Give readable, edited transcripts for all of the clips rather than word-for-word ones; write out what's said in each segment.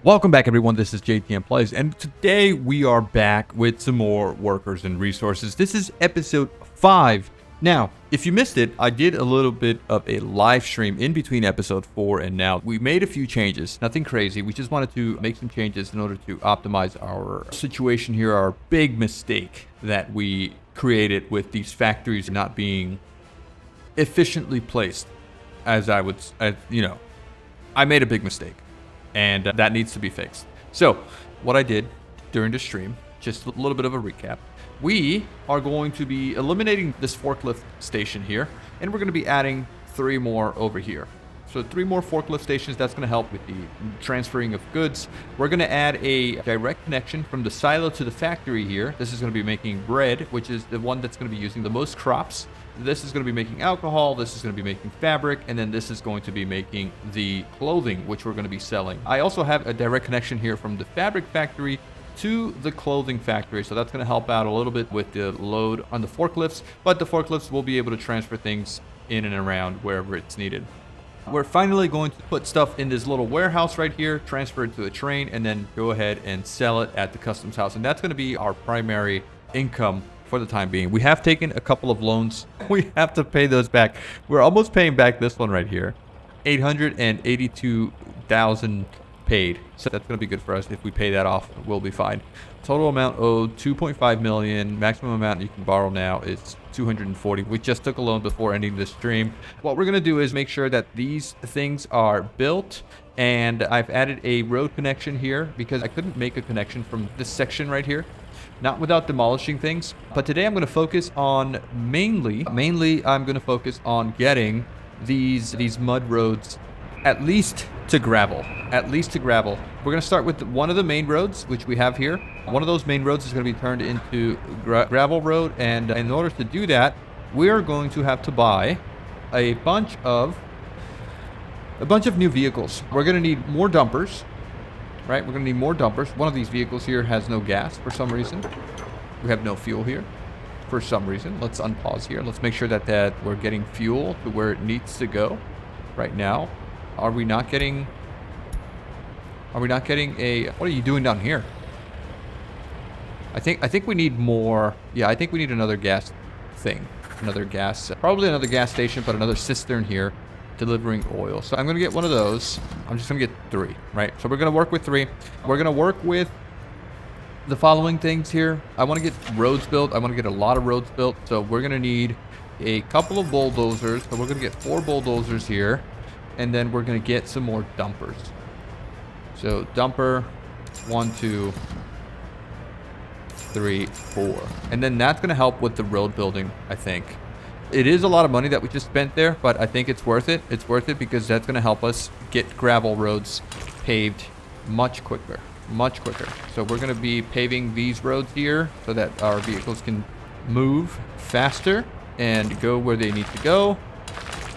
Welcome back, everyone. This is JTM Plays, and today we are back with some more workers and resources. This is episode 5. Now, if you missed it, I did a little bit of a live stream in between episode 4 and now. We made a few changes, nothing crazy. We just wanted to make some changes in order to optimize our situation here, our big mistake that we created with these factories not being efficiently placed. I made a big mistake. And that needs to be fixed. So what I did during the stream, just a little bit of a recap. We are going to be eliminating this forklift station here, and we're going to be adding 3 more over here. So 3 more forklift stations. That's going to help with the transferring of goods. We're going to add a direct connection from the silo to the factory here. This is going to be making bread, which is the one that's going to be using the most crops. This is going to be making alcohol, this is going to be making fabric, and then this is going to be making the clothing, which we're going to be selling. I also have a direct connection here from the fabric factory to the clothing factory, so that's going to help out a little bit with the load on the forklifts, but the forklifts will be able to transfer things in and around wherever it's needed. We're finally going to put stuff in this little warehouse right here, transfer it to a train, and then go ahead and sell it at the customs house, and that's going to be our primary income for the time being. We have taken a couple of loans. We have to pay those back. We're almost paying back this one right here. 882,000 paid. So that's going to be good for us. If we pay that off, we'll be fine. Total amount owed 2.5 million. Maximum amount you can borrow now is 240. We just took a loan before ending the stream. What we're going to do is make sure that these things are built, and I've added a road connection here because I couldn't make a connection from this section right here. Not without demolishing things, but today I'm going to focus on mainly I'm going to focus on getting these mud roads at least to gravel. We're going to start with one of the main roads, which we have here. One of those main roads is going to be turned into gravel road, and in order to do that, we're going to have to buy a bunch of new vehicles. We're going to need more dumpers. Right, we're going to need more dumpers. One of these vehicles here has no gas for some reason. We have no fuel here for some reason. Let's unpause here. Let's make sure that we're getting fuel to where it needs to go right now. Are we not getting what are you doing down here? I think we need more. Yeah, I think we need another gas thing. Probably another gas station, but another cistern here delivering oil. So I'm going to get one of those. I'm just going to get 3, right? So we're going to work with 3. We're going to work with the following things here. I want to get roads built. I want to get a lot of roads built. So we're going to need a couple of bulldozers. So we're going to get 4 bulldozers here. And then we're going to get some more dumpers. So dumper 1, 2, 3, 4. And then that's going to help with the road building, I think. It is a lot of money that we just spent there, but I think it's worth it. It's worth it because that's going to help us get gravel roads paved much quicker. So we're going to be paving these roads here so that our vehicles can move faster and go where they need to go.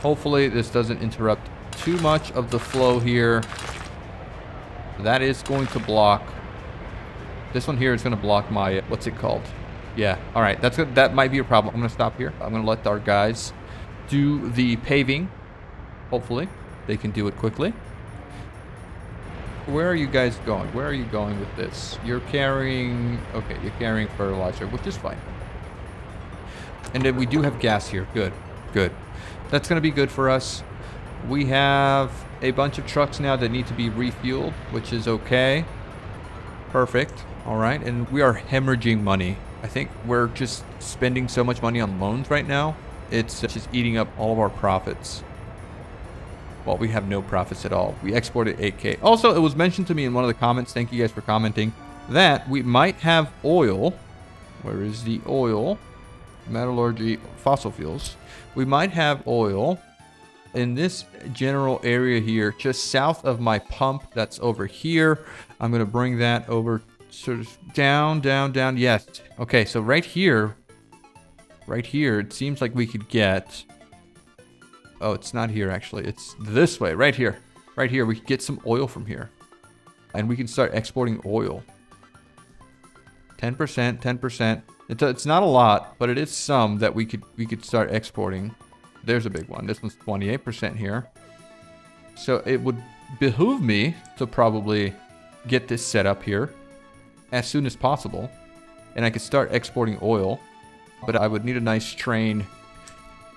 Hopefully this doesn't interrupt too much of the flow here. That is going to block. This one here is going to block my, what's it called? Yeah, all right, that might be a problem. I'm going to stop here. I'm going to let our guys do the paving. Hopefully, they can do it quickly. Where are you guys going? Where are you going with this? You're carrying fertilizer, which is fine. And then we do have gas here. Good. That's going to be good for us. We have a bunch of trucks now that need to be refueled, which is okay. Perfect. All right, and we are hemorrhaging money. I think we're just spending so much money on loans right now. It's just eating up all of our profits. Well, we have no profits at all. We exported 8K. Also, it was mentioned to me in one of the comments, thank you guys for commenting, that we might have oil. Where is the oil? Metallurgy, fossil fuels. We might have oil in this general area here, just south of my pump. That's over here. I'm going to bring that over sort of down. Yes. Okay, so right here, it seems like we could get, oh, it's not here actually, it's this way, right here, we could get some oil from here, and we can start exporting oil. 10%. It's not a lot, but it is some that we could start exporting. There's a big one. This one's 28% here. So it would behoove me to probably get this set up here as soon as possible. And I could start exporting oil. But I would need a nice train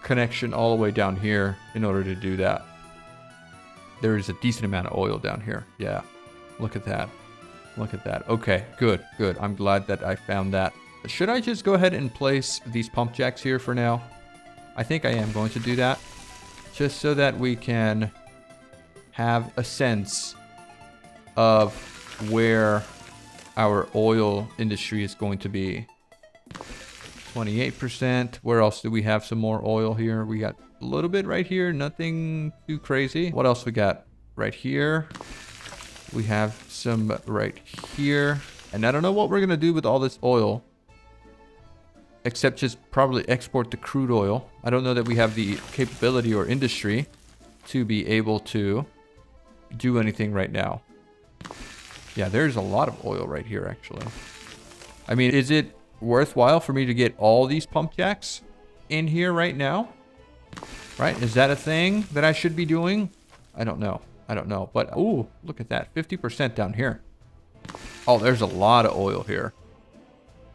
connection all the way down here in order to do that. There is a decent amount of oil down here. Yeah. Look at that. Look at that. Okay, good, good. I'm glad that I found that. Should I just go ahead and place these pump jacks here for now? I think I am going to do that. Just so that we can have a sense of where our oil industry is going to be. 28%. Where else do we have some more oil here? We got a little bit right here. Nothing too crazy. What else we got? Right here. We have some right here. And I don't know what we're going to do with all this oil. Except just probably export the crude oil. I don't know that we have the capability or industry to be able to do anything right now. Yeah, there's a lot of oil right here, actually. I mean, is it worthwhile for me to get all these pump jacks in here right now? Right? Is that a thing that I should be doing? I don't know. I don't know. But, ooh, look at that. 50% down here. Oh, there's a lot of oil here.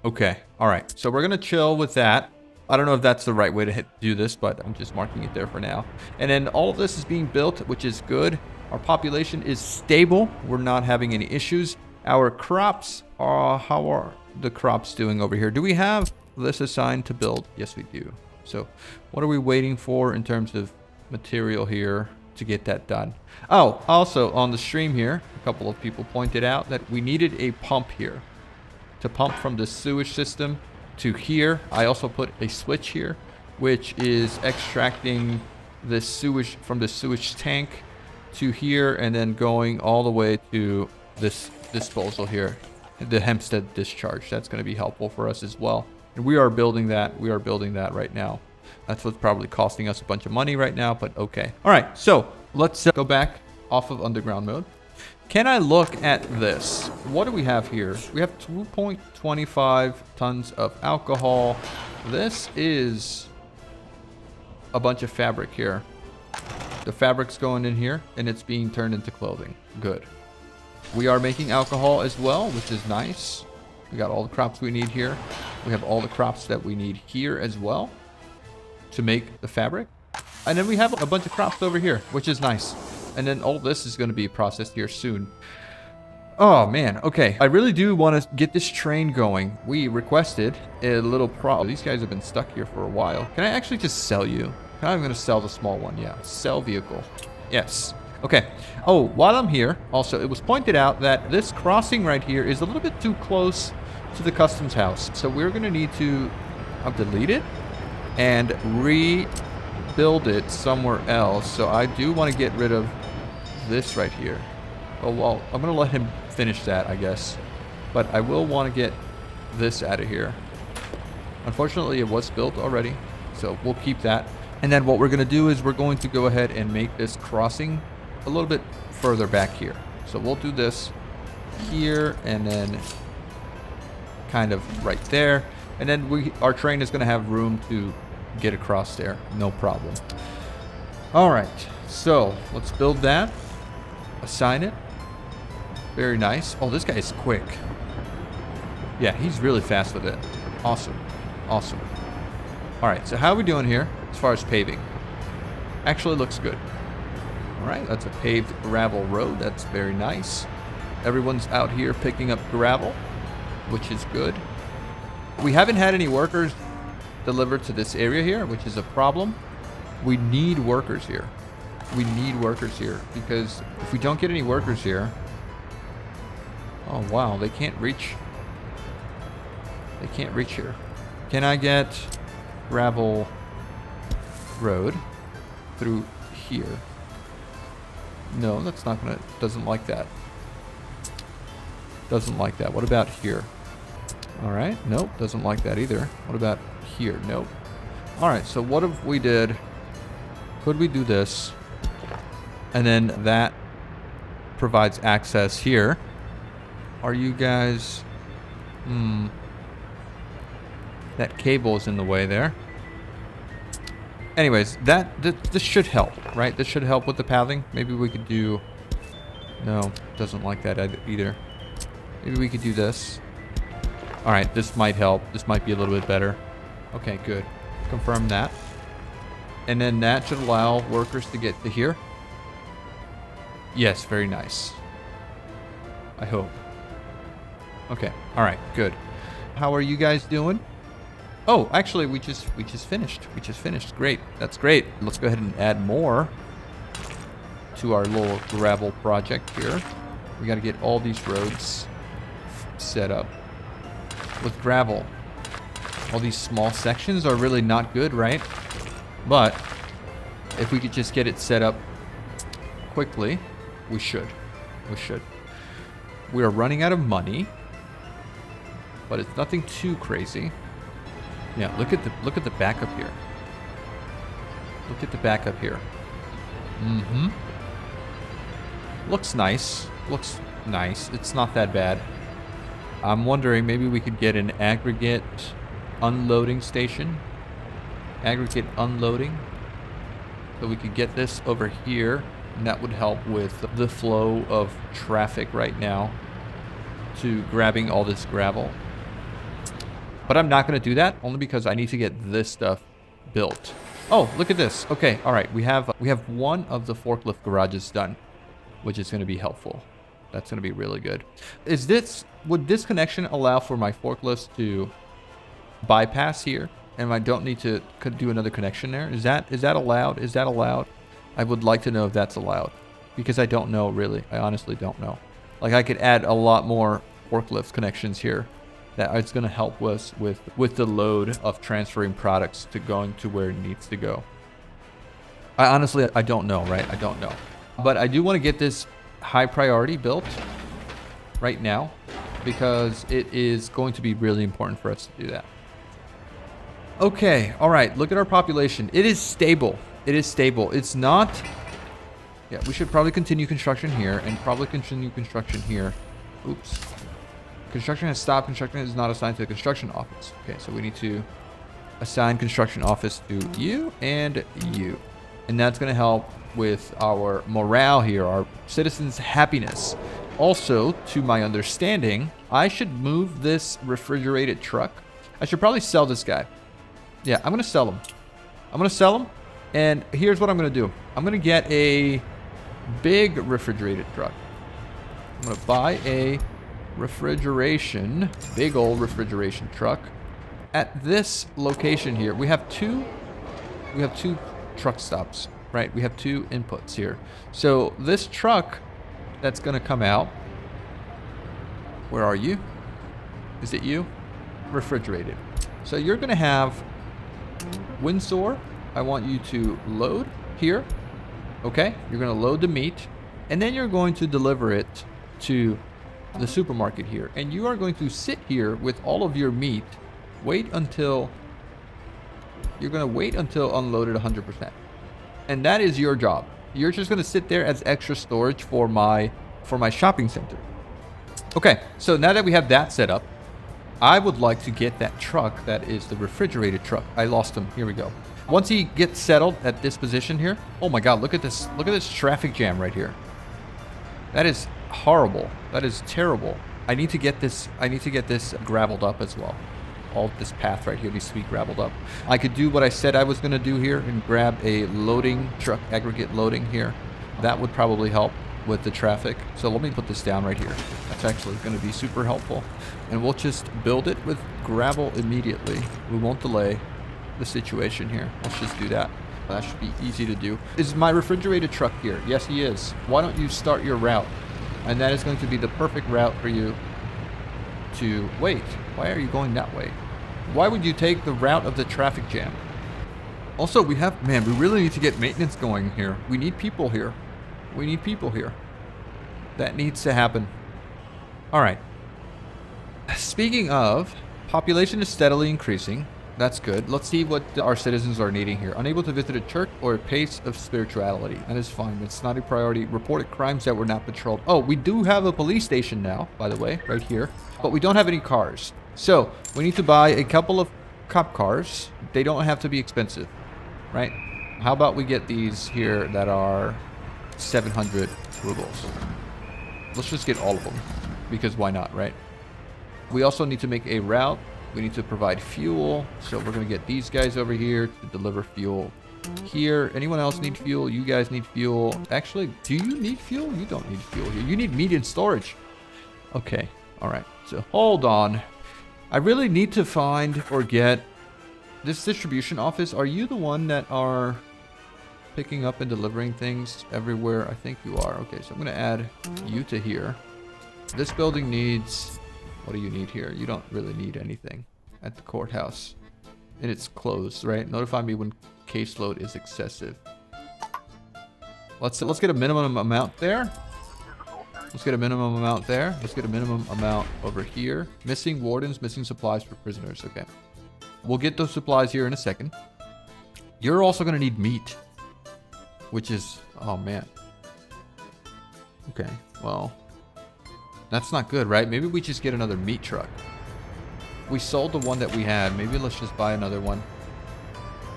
Okay. All right. So we're going to chill with that. I don't know if that's the right way to do this, but I'm just marking it there for now. And then all of this is being built, which is good. Our population is stable. We're not having any issues. Our crops are... How are the crops doing over here? Do we have this assigned to build? Yes, we do. So what are we waiting for in terms of material here to get that done? Oh, also on the stream here, a couple of people pointed out that we needed a pump here to pump from the sewage system to here. I also put a switch here, which is extracting the sewage from the sewage tank to here and then going all the way to this disposal here, the Hempstead discharge. That's going to be helpful for us as well. And we are building that. We are building that right now. That's what's probably costing us a bunch of money right now, but okay. All right, so let's go back off of underground mode. Can I look at this? What do we have here? We have 2.25 tons of alcohol. This is a bunch of fabric here. The fabric's going in here and it's being turned into clothing. Good. We are making alcohol as well, which is nice. We got all the crops we need here. We have all the crops that we need here as well to make the fabric. And then we have a bunch of crops over here, which is nice. And then all this is going to be processed here soon. Oh, man. Okay. I really do want to get this train going. We requested a little These guys have been stuck here for a while. Can I actually just sell you? I'm going to sell the small one. Yeah. Sell vehicle. Yes. Okay. Oh, while I'm here, also, it was pointed out that this crossing right here is a little bit too close to the customs house. So we're going to need to delete it and rebuild it somewhere else. So I do want to get rid of this right here. Oh, well, I'm going to let him finish that, I guess. But I will want to get this out of here. Unfortunately, it was built already. So we'll keep that. And then what we're going to do is we're going to go ahead and make this crossing a little bit further back here. So we'll do this here and then kind of right there. And then our train is going to have room to get across there. No problem. All right. So let's build that. Assign it. Very nice. Oh, this guy is quick. Yeah, he's really fast with it. Awesome. Awesome. All right. So how are we doing here as far as paving? Actually looks good. All right. That's a paved gravel road. That's very nice. Everyone's out here picking up gravel, which is good. We haven't had any workers delivered to this area here, which is a problem. We need workers here. We need workers here because if we don't get any workers here... Oh, wow. They can't reach. They can't reach here. Can I get gravel road through here? No, that's not going to... Doesn't like that. Doesn't like that. What about here? All right. Nope. Doesn't like that either. What about here? Nope. All right. So what if we did... Could we do this? And then that provides access here. Are you guys... That cable is in the way there. Anyways, this should help, right? This should help with the pathing. Maybe we could do No, doesn't like that either. Maybe we could do this. All right, this might help. This might be a little bit better. Okay, good. Confirm that. And then that should allow workers to get to here. Yes, very nice. I hope. Okay, all right, good. How are you guys doing? Oh, actually, we just finished. We just finished. Great. That's great. Let's go ahead and add more to our little gravel project here. We got to get all these roads set up with gravel. All these small sections are really not good, right? But if we could just get it set up quickly, we should. We should. We are running out of money, but it's nothing too crazy. Yeah, look at the backup here. Look at the backup here. Mm-hmm. Looks nice. Looks nice. It's not that bad. I'm wondering maybe we could get an aggregate unloading station. Aggregate unloading. So we could get this over here, and that would help with the flow of traffic right now to grabbing all this gravel. But I'm not going to do that, only because I need to get this stuff built. Oh, look at this. Okay, all right. We have one of the forklift garages done, which is going to be helpful. That's going to be really good. Would this connection allow for my forklifts to bypass here, and I don't need to do another connection there? Is that allowed? Is that allowed? I would like to know if that's allowed, because I don't know really. I honestly don't know. Like, I could add a lot more forklift connections here. That it's going to help us with the load of transferring products to going to where it needs to go. I don't know, right? I don't know. But I do want to get this high priority built right now, because it is going to be really important for us to do that. Okay, all right, look at our population. It is stable. It is stable. It's not... Yeah, we should probably continue construction here and probably continue construction here. Oops. Construction has stopped. Construction is not assigned to the construction office. Okay, so we need to assign construction office to you and you. And that's going to help with our morale here, our citizens' happiness. Also, to my understanding, I should move this refrigerated truck. I should probably sell this guy. Yeah, I'm going to sell him. I'm going to sell him. And here's what I'm going to do. I'm going to get a big refrigerated truck. I'm going to buy a big old refrigeration truck. At this location here, we have two truck stops, right? We have two inputs here. So this truck that's going to come out, where are you? Is it you? Refrigerated. So you're going to have Windsor. I want you to load here. Okay, you're going to load the meat, and then you're going to deliver it to the supermarket here, and you are going to sit here with all of your meat. You're going to wait until unloaded 100%, and that is your job. You're just going to sit there as extra storage for my shopping center. Okay, so now that we have that set up, I would like to get that truck that is the refrigerated truck. I lost him. Here we go. Once he gets settled at this position here, oh my god, look at this traffic jam right here. That is horrible. That is terrible. I need to get this graveled up as well. All this path right here needs to be graveled up. I could do what I said I was going to do here and grab a loading truck, aggregate loading here. That would probably help with the traffic. So let me put this down right here. That's actually going to be super helpful. And we'll just build it with gravel immediately. We won't delay the situation here. Let's just do that. That should be easy to do. Is my refrigerated truck here? Yes, he is. Why don't you start your route? And that is going to be the perfect route for you to wait. Why are you going that way? Why would you take the route of the traffic jam? Also, we really need to get maintenance going here. We need people here. We need people here. That needs to happen. All right. Speaking of, population is steadily increasing. That's good. Let's see what our citizens are needing here. Unable to visit a church or a pace of spirituality. That is fine. It's not a priority. Reported crimes that were not patrolled. Oh, we do have a police station now, by the way, right here. But we don't have any cars. So, we need to buy a couple of cop cars. They don't have to be expensive, right? How about we get these here that are 700 rubles? Let's just get all of them, because why not, right? We also need to make a route. We need to provide fuel. So we're going to get these guys over here to deliver fuel here. Anyone else need fuel? You guys need fuel. Actually, do you need fuel? You don't need fuel here. You need meat in storage. Okay. All right. So hold on. I really need to find or get this distribution office. Are you the one that are picking up and delivering things everywhere? I think you are. Okay. So I'm going to add you to here. This building needs... What do you need here? You don't really need anything at the courthouse. And it's closed, right? Notify me when caseload is excessive. Let's get a minimum amount there. Let's get a minimum amount there. Let's get a minimum amount over here. Missing wardens, missing supplies for prisoners. Okay. We'll get those supplies here in a second. You're also going to need meat. Which is... Oh, man. Okay. Well... That's not good, right? Maybe we just get another meat truck. We sold the one that we had. Maybe let's just buy another one.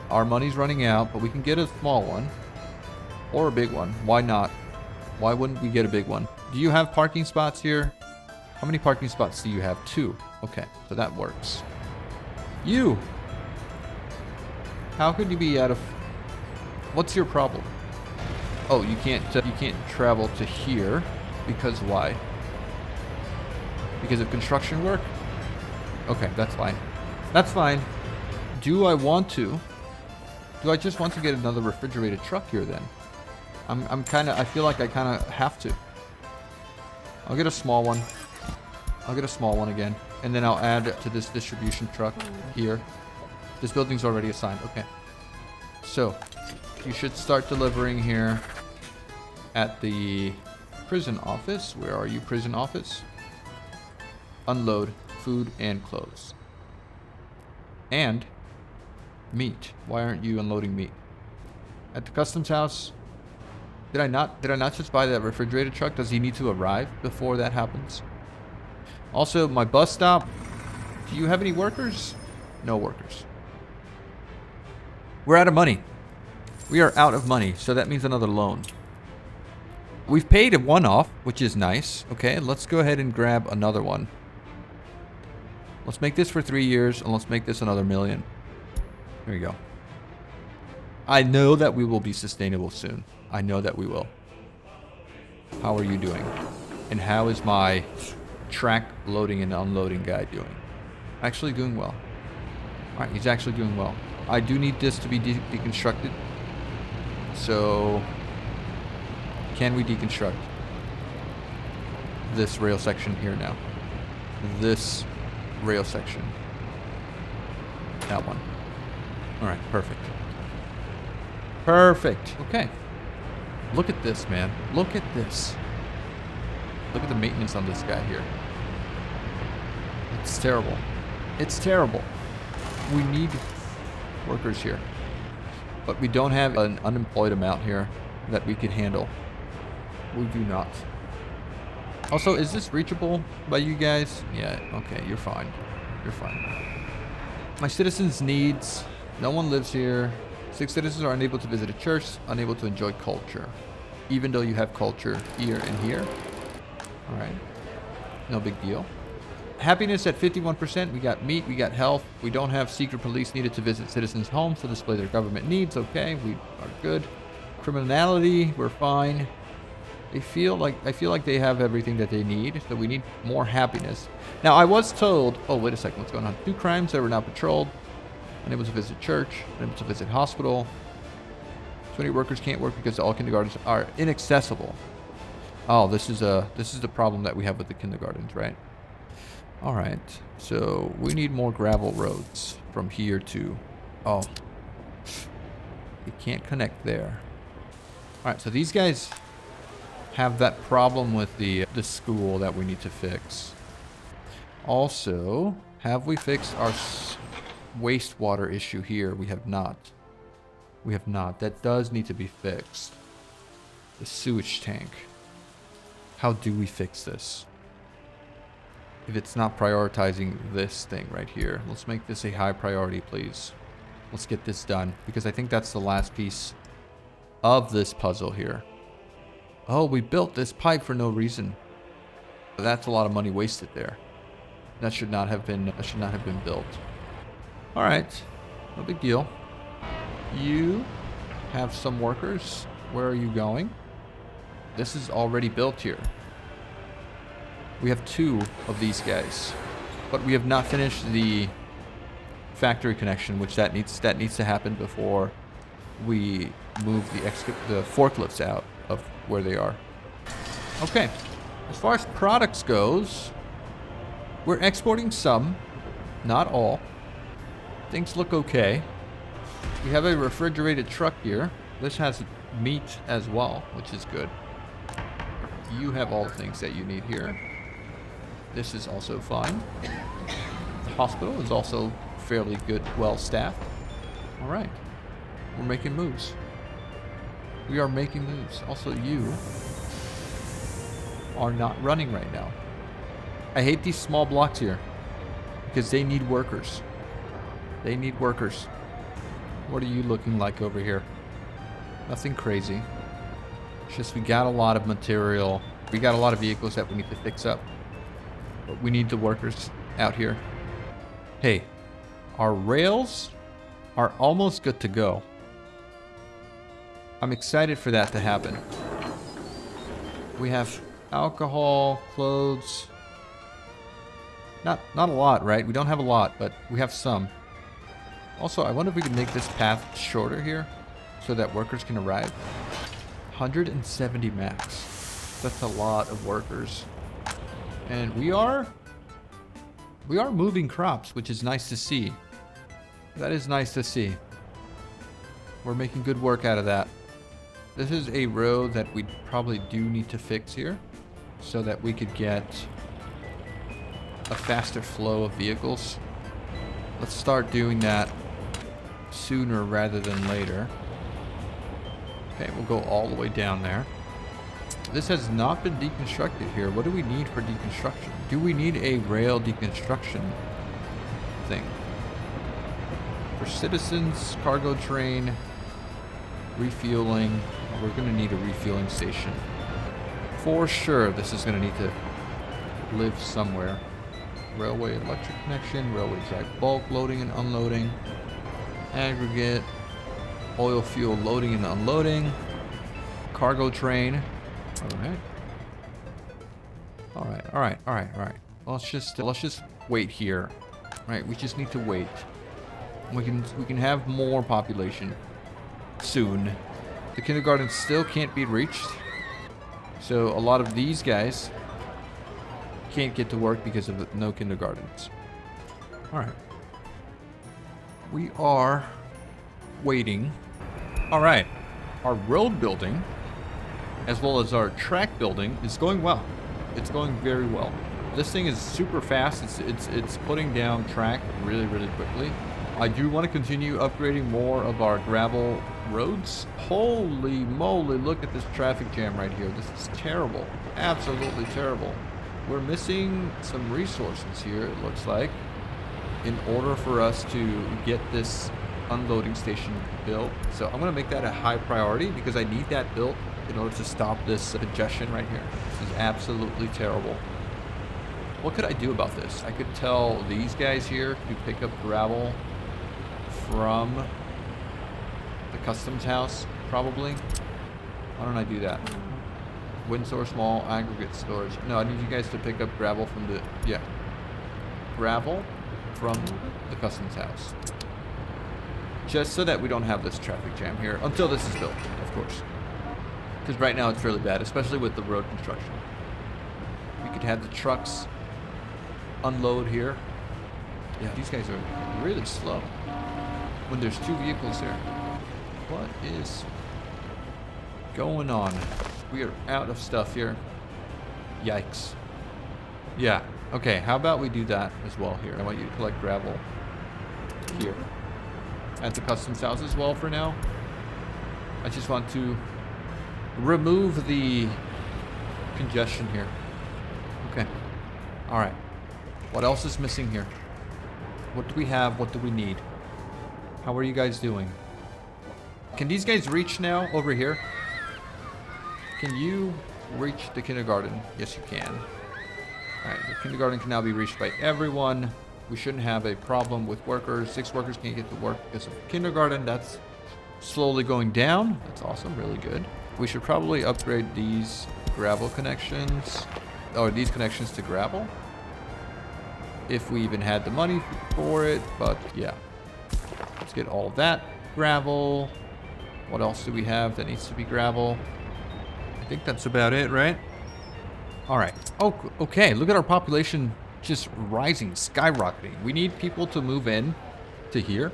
Our money's running out, but we can get a small one. Or a big one. Why not? Why wouldn't we get a big one? Do you have parking spots here? How many parking spots do you have? 2. Okay, so that works. You! How could you be out of... What's your problem? Oh, you can't travel to here. Because why? Because of construction work? Okay, that's fine. That's fine. Do I want to? Do I just want to get another refrigerated truck here then? I feel like I kind of have to. I'll get a small one. I'll get a small one again. And then I'll add to this distribution truck here. This building's already assigned. Okay. So, you should start delivering here at the prison office. Where are you, prison office? Unload food and clothes. And meat. Why aren't you unloading meat? At the customs house. Did I not just buy that refrigerated truck? Does he need to arrive before that happens? Also, my bus stop. Do you have any workers? No workers. We're out of money. We are out of money, so that means another loan. We've paid one off, which is nice. Okay, let's go ahead and grab another one. Let's make this for 3 years, and let's make this another $1 million. Here we go. I know that we will be sustainable soon. I know that we will. How are you doing? And how is my track loading and unloading guy doing? Actually doing well. Alright, he's actually doing well. I do need this to be deconstructed. So, can we deconstruct this rail section here now? This rail section. That one. Alright, perfect. Perfect. Okay. Look at this, man. Look at this. Look at the maintenance on this guy here. It's terrible. It's terrible. We need workers here. But we don't have an unemployed amount here that we could handle. We do not. Also, is this reachable by you guys? Yeah, okay, you're fine. You're fine. My citizens' needs. No one lives here. 6 citizens are unable to visit a church, unable to enjoy culture. Even though you have culture here and here. Alright. No big deal. Happiness at 51%. We got meat, we got health. We don't have secret police needed to visit citizens' homes to display their government needs. Okay, we are good. Criminality, we're fine. I feel like they have everything that they need, so we need more happiness. Now, I was told... Oh, wait a second. What's going on? 2 crimes that were now patrolled. Unable to visit church. Unable to visit hospital. 20 workers can't work because all kindergartens are inaccessible. Oh, this is the problem that we have with the kindergartens, right? All right. So we need more gravel roads from here to... Oh. You can't connect there. All right. So these guys have that problem with the school that we need to fix. Also, have we fixed our wastewater issue here? We have not. We have not. That does need to be fixed. The sewage tank. How do we fix this? If it's not prioritizing this thing right here. Let's make this a high priority, please. Let's get this done. Because I think that's the last piece of this puzzle here. Oh, we built this pipe for no reason. That's a lot of money wasted there. That should not have been built. All right, no big deal. You have some workers. Where are you going? This is already built here. We have 2 of these guys, but we have not finished the factory connection, which that needs to happen before we move the forklifts out of where they are. Okay, as far as products goes, we're exporting some, not all. Things look okay. We have a refrigerated truck here. This has meat as well, which is good. You have all the things that you need here. This is also fine. The hospital is also fairly good, well staffed. All right, we're making moves. We are making moves. Also, you are not running right now. I hate these small blocks here because they need workers. They need workers. What are you looking like over here? Nothing crazy. It's just we got a lot of material. We got a lot of vehicles that we need to fix up. But we need the workers out here. Hey, our rails are almost good to go. I'm excited for that to happen. We have alcohol, clothes. Not a lot, right? We don't have a lot, but we have some. Also, I wonder if we can make this path shorter here so that workers can arrive. 170 max. That's a lot of workers. And we are moving crops, which is nice to see. That is nice to see. We're making good work out of that. This is a road that we probably do need to fix here so that we could get a faster flow of vehicles. Let's start doing that sooner rather than later. Okay, we'll go all the way down there. This has not been deconstructed here. What do we need for deconstruction? Do we need a rail deconstruction thing? For citizens, cargo train, refueling. We're going to need a refueling station. For sure, this is going to need to live somewhere. Railway electric connection, railway track bulk loading and unloading, aggregate, oil fuel loading and unloading, cargo train. All right. Let's just wait here. Right, we just need to wait. We can have more population soon. The kindergarten still can't be reached, so a lot of these guys can't get to work because of no kindergartens. All right, we are waiting. All right, our road building as well as our track building is going well. It's going very well. This thing is super fast. It's putting down track really quickly. I do want to continue upgrading more of our gravel roads. Holy moly, look at this traffic jam right here. This is terrible. Absolutely terrible. We're missing some resources here, it looks like, in order for us to get this unloading station built. So I'm going to make that a high priority because I need that built in order to stop this congestion right here. This is absolutely terrible. What could I do about this? I could tell these guys here to pick up gravel from the customs house, probably. Why don't I do that? Wind source mall, aggregate storage. No, I need you guys to pick up gravel from the, gravel from the customs house. Just so that we don't have this traffic jam here until this is built, of course. Because right now it's really bad, especially with the road construction. We could have the trucks unload here. Yeah, these guys are really slow when there's 2 vehicles here. What is going on? We are out of stuff here. Yikes. Yeah, okay, how about we do that as well here? I want you to collect gravel here at the customs house as well for now. I just want to remove the congestion here. Okay. All right. What else is missing here? What do we have? What do we need? How are you guys doing? Can these guys reach now over here? Can you reach the kindergarten? Yes, you can. Kindergarten can now be reached by everyone. We shouldn't have a problem with workers. 6 workers can't get to work because of kindergarten. That's slowly going down. That's awesome. Really good. We should probably upgrade these gravel connections, or these connections to gravel, if we even had the money for it. But yeah, let's get all of that gravel. What else do we have that needs to be gravel? I think that's about it, right? All right. Oh, okay. Look at our population just rising, skyrocketing. We need people to move in to here,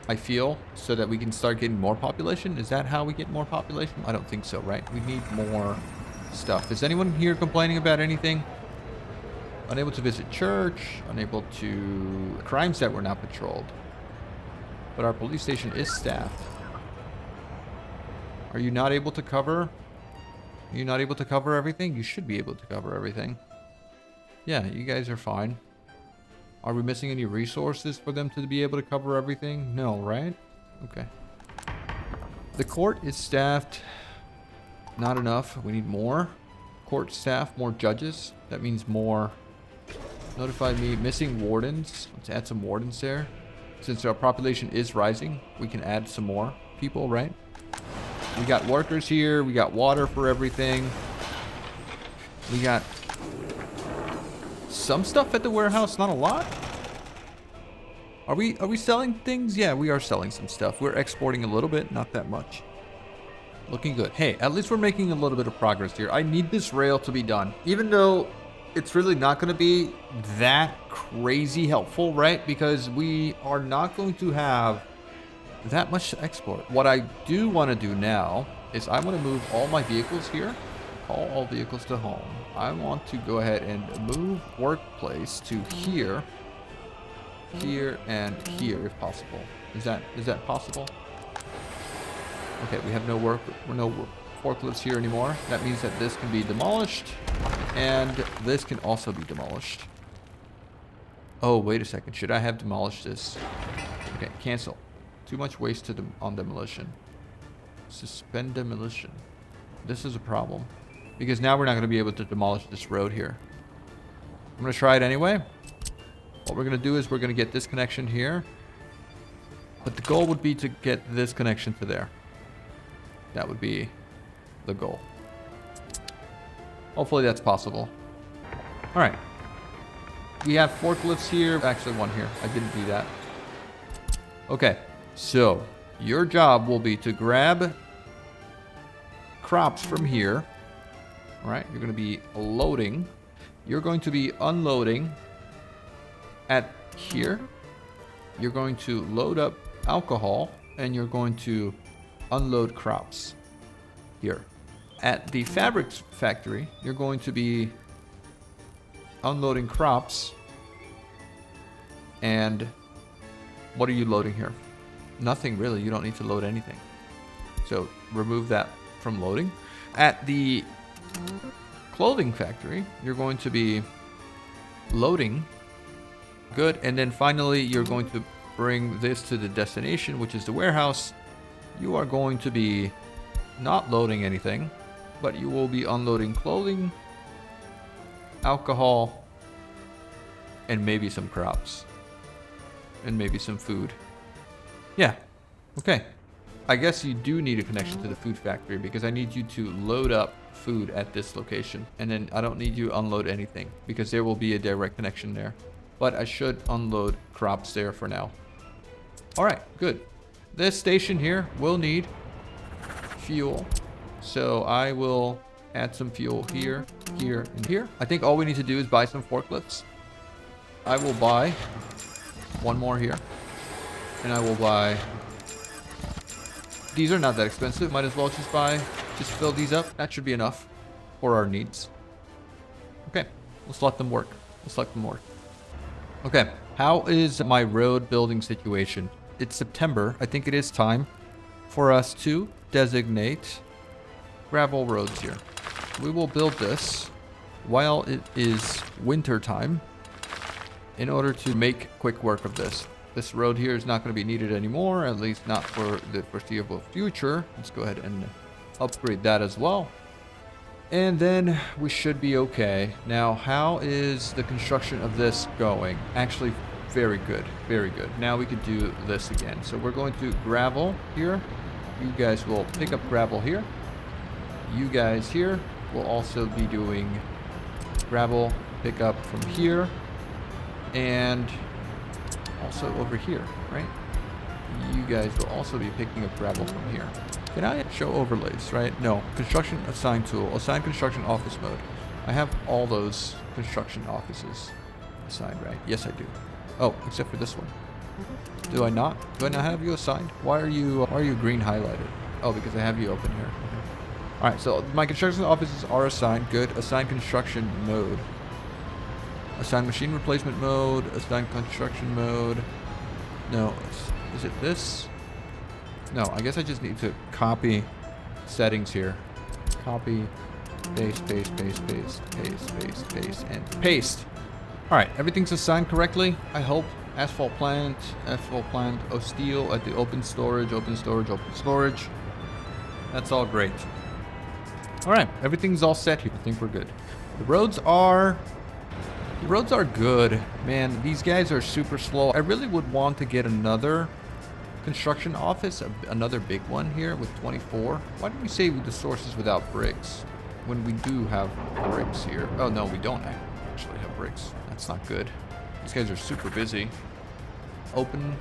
I feel, so that we can start getting more population. Is that how we get more population? I don't think so, right? We need more stuff. Is anyone here complaining about anything? Unable to visit church, unable to... Crimes that were not patrolled. But our police station is staffed. Are you not able to cover? Are you not able to cover everything? You should be able to cover everything. Yeah, you guys are fine. Are we missing any resources for them to be able to cover everything? No, right? Okay. The court is staffed. Not enough. We need more. Court staff, more judges. That means more. Notify me. Missing wardens. Let's add some wardens there. Since our population is rising, we can add some more people, right? We got workers here. We got water for everything. We got some stuff at the warehouse, not a lot. Are we selling things? Yeah, we are selling some stuff. We're exporting a little bit, not that much. Looking good. Hey, at least we're making a little bit of progress here. I need this rail to be done, even though it's really not going to be that crazy helpful, right? Because we are not going to have that much to export. What I do want to do now is I want to move all my vehicles here. Call all vehicles to home. I want to go ahead and move workplace to here, here, and here if possible. Is that possible? Okay, we have no forklifts here anymore. That means that this can be demolished, and this can also be demolished. Oh, wait a second. Should I have demolished this? Okay, cancel. Too much waste on demolition. Suspend demolition. This is a problem, because now we're not going to be able to demolish this road here. I'm going to try it anyway. What we're going to do is we're going to get this connection here. But the goal would be to get this connection to there. That would be the goal. Hopefully that's possible. All right. We have forklifts here. Actually, one here. I didn't do that. Okay. So your job will be to grab crops from here. All right. You're going to be loading. You're going to be unloading at here. You're going to load up alcohol, and you're going to unload crops here. At the fabric factory, you're going to be unloading crops. And what are you loading here? Nothing really. You don't need to load anything. So remove that from loading. At the clothing factory, you're going to be loading. Good. And then finally, you're going to bring this to the destination, which is the warehouse. You are going to be not loading anything, but you will be unloading clothing, alcohol, and maybe some crops. And maybe some food. Yeah. Okay. I guess you do need a connection to the food factory, because I need you to load up food at this location. And then I don't need you to unload anything, because there will be a direct connection there. But I should unload crops there for now. All right, good. This station here will need fuel. So I will add some fuel here, here, and here. I think all we need to do is buy some forklifts. I will buy one more here. And I will buy... These are not that expensive. Might as well just fill these up. That should be enough for our needs. Okay, let's let them work. Okay, how is my road building situation? It's September. I think it is time for us to designate gravel roads here. We will build this while it is winter time in order to make quick work of this. This road here is not going to be needed anymore, at least not for the foreseeable future. Let's go ahead and upgrade that as well. And then we should be okay. Now, how is the construction of this going? Actually, very good. Very good. Now we could do this again. So we're going to gravel here. You guys will pick up gravel here. You guys here will also be doing gravel pick up from here. And also over here, right? You guys will also be picking up gravel from here. Can I show overlays, right? No. Construction assign tool. Assign construction office mode. I have all those construction offices assigned, right? Yes, I do. Oh, except for this one. Do I not? Do I not have you assigned? Why are you green highlighted? Oh, because I have you open here. Okay. All right, so my construction offices are assigned. Good. Assign construction mode. Assign machine replacement mode. Assign construction mode. No. Is it this? No, I guess I just need to copy settings here. Copy, paste, paste, paste, paste, paste, paste, paste, and paste. All right, everything's assigned correctly, I hope. Asphalt plant, oh, steel at the open storage, open storage, open storage. That's all great. All right, everything's all set here. I think we're good. The roads are good. Man, these guys are super slow. I really would want to get another construction office, another big one here with 24. Why don't we say the sources without bricks when we do have bricks here? Oh no, we don't actually have bricks. That's not good. These guys are super busy. Open,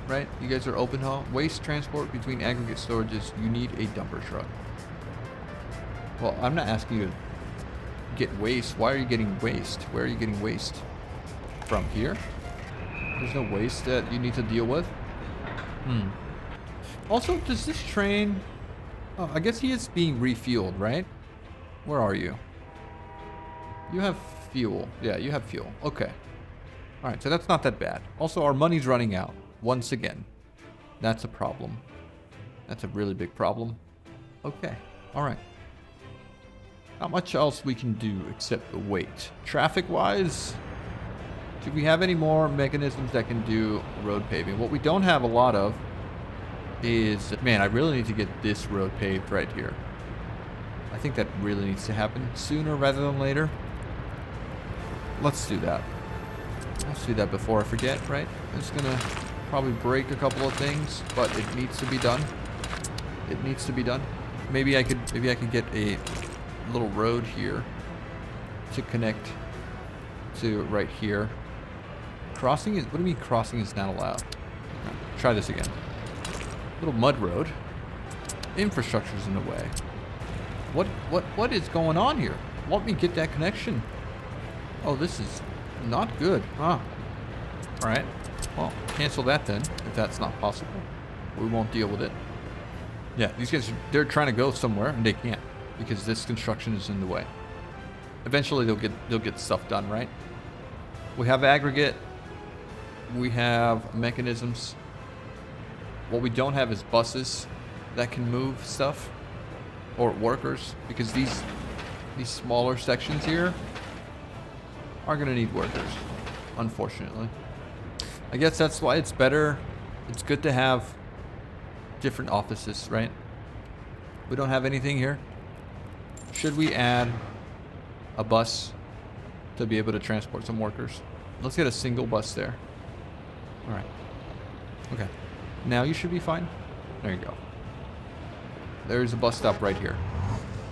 right? You guys are open haul. Waste transport between aggregate storages. You need a dumper truck. Well, I'm not asking you to get waste. Why are you getting waste? Where are you getting waste? From here? There's no waste that you need to deal with. Also, does this train... Oh, I guess he is being refueled, right? Where are you? You have fuel. Yeah, you have fuel. Okay. Alright, so that's not that bad. Also, our money's running out. Once again. That's a problem. That's a really big problem. Okay. Alright. Not much else we can do except wait. Traffic-wise... do we have any more mechanisms that can do road paving? What we don't have a lot of is... Man, I really need to get this road paved right here. I think that really needs to happen sooner rather than later. Let's do that. Let's do that before I forget, right? I'm just gonna probably break a couple of things, but it needs to be done. It needs to be done. Maybe I could get a little road here to connect to right here. Crossing is... What do you mean crossing is not allowed? Try this again. Little mud road. Infrastructure's in the way. What is going on here? Let me get that connection. Oh, this is not good. Huh. Alright. Well, cancel that then, if that's not possible. We won't deal with it. Yeah, these guys, they're trying to go somewhere and they can't because this construction is in the way. Eventually they'll get stuff done, right? We have aggregate. We have mechanisms. What we don't have is buses that can move stuff or workers, because these smaller sections here are gonna need workers, unfortunately. I guess that's why it's better. It's good to have different offices, right? We don't have anything here. Should we add a bus to be able to transport some workers? Let's get a single bus there. All right. Okay. Now you should be fine. There you go. There's a bus stop right here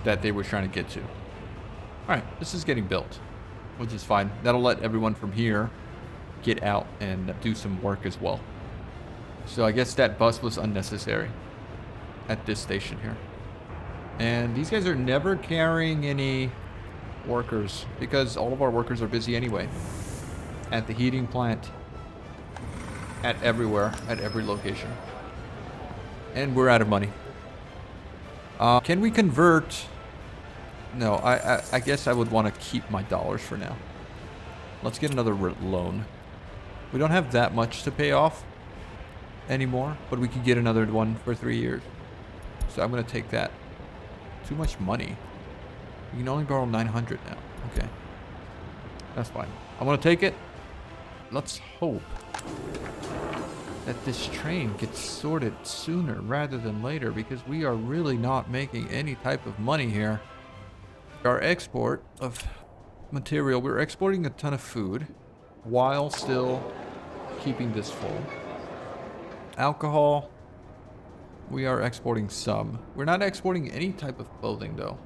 that they were trying to get to. All right. This is getting built, which is fine. That'll let everyone from here get out and do some work as well. So I guess that bus was unnecessary at this station here. And these guys are never carrying any workers because all of our workers are busy anyway. At the heating plant, at everywhere, at every location. And we're out of money. Can we convert? No, I guess I would want to keep my dollars for now. Let's get another loan. We don't have that much to pay off anymore, but we could get another one for 3 years. So I'm going to take that. Too much money. You can only borrow 900 now. Okay. That's fine. I'm going to take it. Let's hope that this train gets sorted sooner rather than later, because we are really not making any type of money here. Our export of material, we're exporting a ton of food while still keeping this full. Alcohol, we are exporting some. We're not exporting any type of clothing though.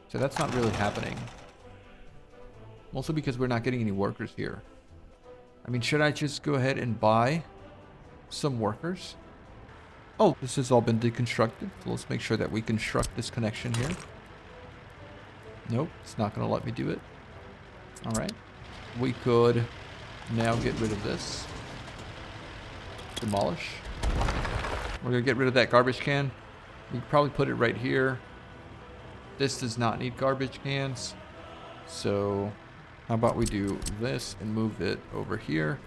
So that's not really happening. Mostly because we're not getting any workers here. I mean, should I just go ahead and buy some workers? Oh, this has all been deconstructed. So let's make sure that we construct this connection here. Nope, it's not going to let me do it. All right. We could now get rid of this. Demolish. We're going to get rid of that garbage can. We could probably put it right here. This does not need garbage cans. So how about we do this and move it over here?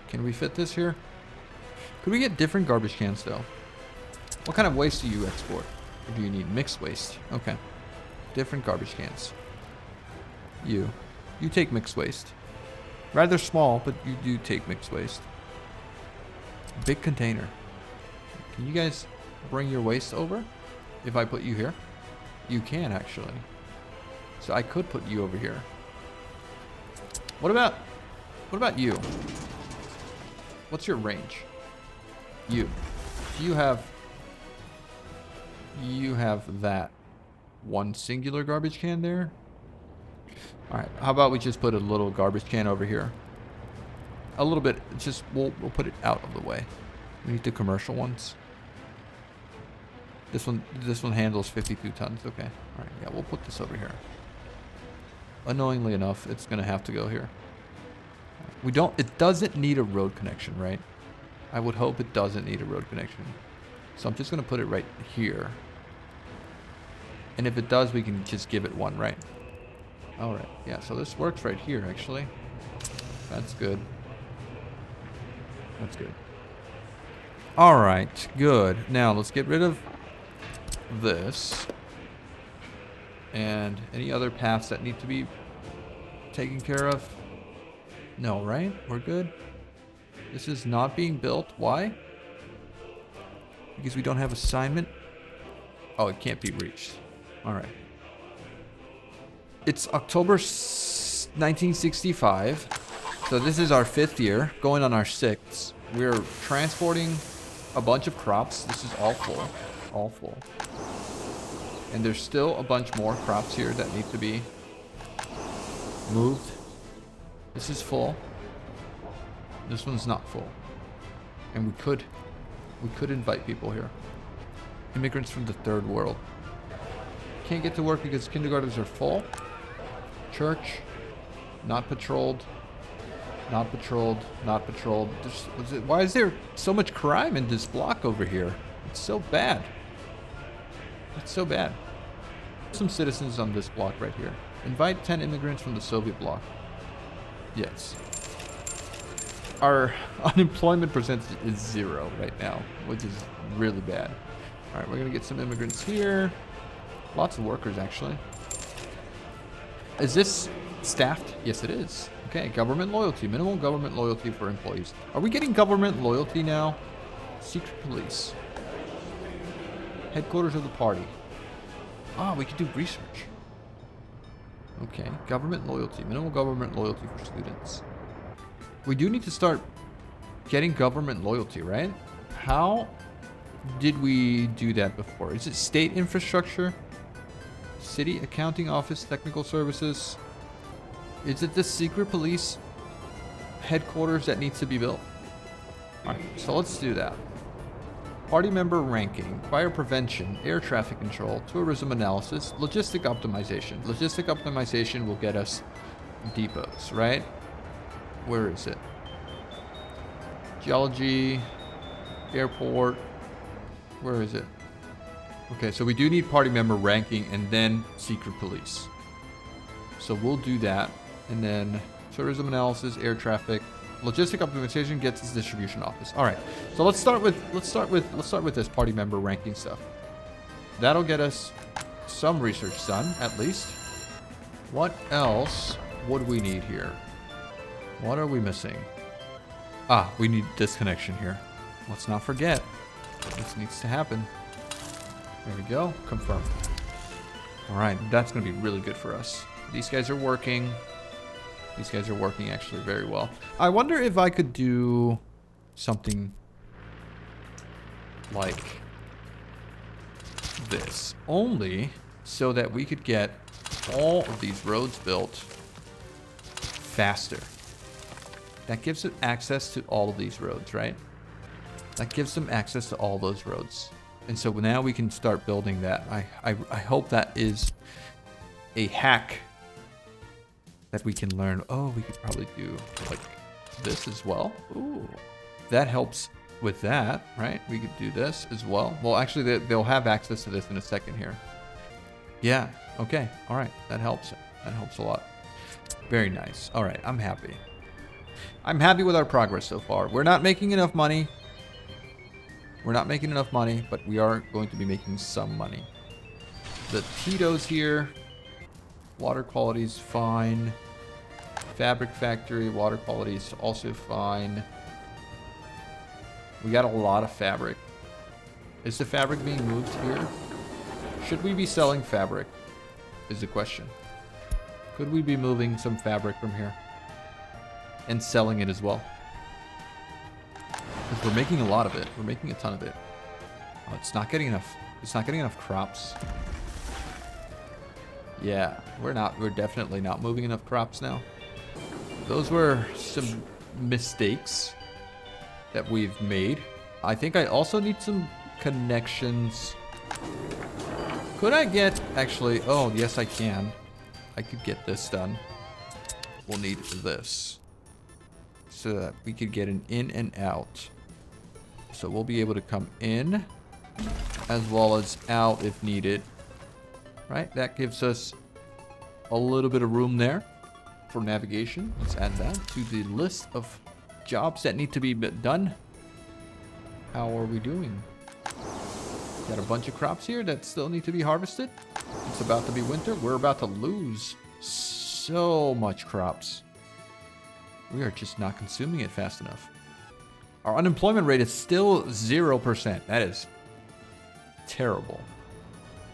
Can we fit this here? Could we get different garbage cans though? What kind of waste do you export? Or do you need mixed waste? Okay. Different garbage cans. You take mixed waste. Rather small, but you do take mixed waste. Big container. Can you guys bring your waste over? If I put you here? You can actually. So I could put you over here. What about you? What's your range? You have that one singular garbage can there. All right, how about we just put a little garbage can over here? A little bit, just we'll put it out of the way. We need the commercial ones. This one handles 52 tons. Okay. All right, yeah, we'll put this over here. Annoyingly enough, it's gonna have to go here. It doesn't need a road connection, right? I would hope it doesn't need a road connection. So I'm just gonna put it right here. And if it does, we can just give it one, right? All right, yeah, so this works right here, actually. That's good. That's good. All right, good. Now let's get rid of this. And any other paths that need to be taken care of? No, right? We're good. This is not being built. Why? Because we don't have assignment. Oh, it can't be reached. All right. It's October 1965. So this is our 5th year, going on our 6th. We're transporting a bunch of crops. This is all full. All full. And there's still a bunch more crops here that need to be moved. This is full. This one's not full. And we could invite people here. Immigrants from the third world. Can't get to work because kindergartens are full. Church, not patrolled. Not patrolled, not patrolled. Why is there so much crime in this block over here? It's so bad. It's so bad. Some citizens on this block right here. Invite 10 immigrants from the Soviet bloc. Yes. Our unemployment percentage is 0 right now, which is really bad. All right, we're gonna get some immigrants here. Lots of workers, actually. Is this staffed? Yes, it is. Okay, government loyalty. Minimal government loyalty for employees. Are we getting government loyalty now? Secret police. Headquarters of the party. Ah, we could do research. Okay, government loyalty. Minimal government loyalty for students. We do need to start getting government loyalty, right? How did we do that before? Is it state infrastructure? City accounting office, technical services? Is it the secret police headquarters that needs to be built? All right, so let's do that. Party member ranking, fire prevention, air traffic control, tourism analysis, logistic optimization. Logistic optimization will get us depots, right? Where is it? Geology, airport. Where is it? Okay, so we do need party member ranking and then secret police. So we'll do that. And then tourism analysis, air traffic, logistic optimization gets us distribution office. All right. So let's start with this party member ranking stuff. That'll get us some research done at least. What else would we need here? What are we missing? Ah, we need disconnection here. Let's not forget. This needs to happen. There we go. Confirm. All right, that's going to be really good for us. These guys are working. These guys are working actually very well. I wonder if I could do something like this. Only so that we could get all of these roads built faster. That gives it access to all of these roads, right? That gives them access to all those roads. And so now we can start building that. I hope that is a hack that we can learn. Oh, we could probably do like this as well. Ooh, that helps with that, right? We could do this as well. Well, actually, they'll have access to this in a second here. Yeah, okay, all right, that helps. That helps a lot. Very nice. All right, I'm happy. I'm happy with our progress so far. We're not making enough money. We're not making enough money, but we are going to be making some money. The Tito's here. Water quality's fine. Fabric factory, water quality's also fine. We got a lot of fabric. Is the fabric being moved here? Should we be selling fabric? Is the question. Could we be moving some fabric from here? And selling it as well? Because we're making a lot of it. We're making a ton of it. Oh, it's not getting enough. It's not getting enough crops. Yeah, we're definitely not moving enough crops now. Those were some mistakes that we've made. I think I also need some connections. Could I get, actually, oh, yes, I can. I could get this done. We'll need this so that we could get an in and out. So we'll be able to come in as well as out if needed. Right, that gives us a little bit of room there for navigation. Let's add that to the list of jobs that need to be done. How are we doing? Got a bunch of crops here that still need to be harvested. It's about to be winter. We're about to lose so much crops. We are just not consuming it fast enough. Our unemployment rate is still 0%. That is terrible.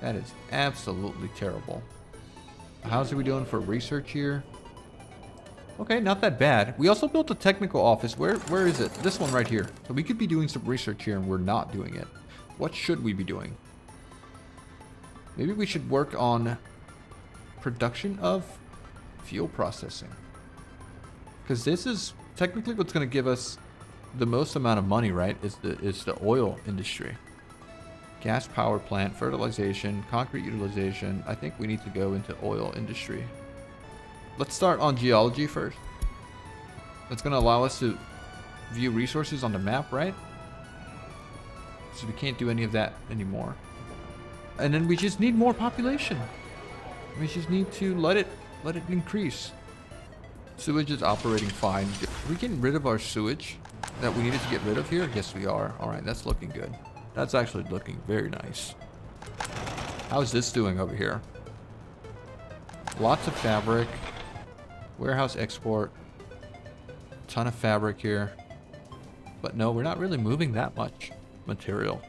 That is absolutely terrible. How's we doing for research here? Okay, not that bad. We also built a technical office. Where is it? This one right here. So we could be doing some research here and we're not doing it. What should we be doing? Maybe we should work on production of fuel processing. Because this is technically what's going to give us the most amount of money, right? Is the oil industry. Gas power plant, fertilization, concrete utilization. I think we need to go into oil industry. Let's start on geology first. That's going to allow us to view resources on the map, right? So we can't do any of that anymore. And then we just need more population. We just need to let it increase. Sewage is operating fine. Are we getting rid of our sewage that we needed to get rid of here? Yes, we are. All right, that's looking good. That's actually looking very nice. How's this doing over here? Lots of fabric. Warehouse export. Ton of fabric here. But no, we're not really moving that much material.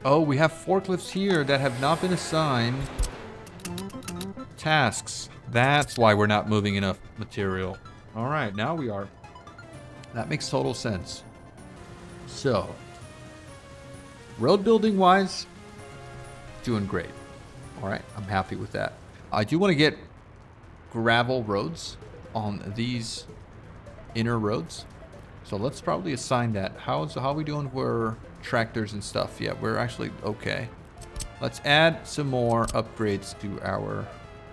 Oh, we have forklifts here that have not been assigned tasks. That's why we're not moving enough material. All right, now we are. That makes total sense. So, road building wise, doing great. All right, I'm happy with that. I do want to get gravel roads on these inner roads. So let's probably assign that. How are we doing for tractors and stuff? Yeah, we're actually okay. Let's add some more upgrades to our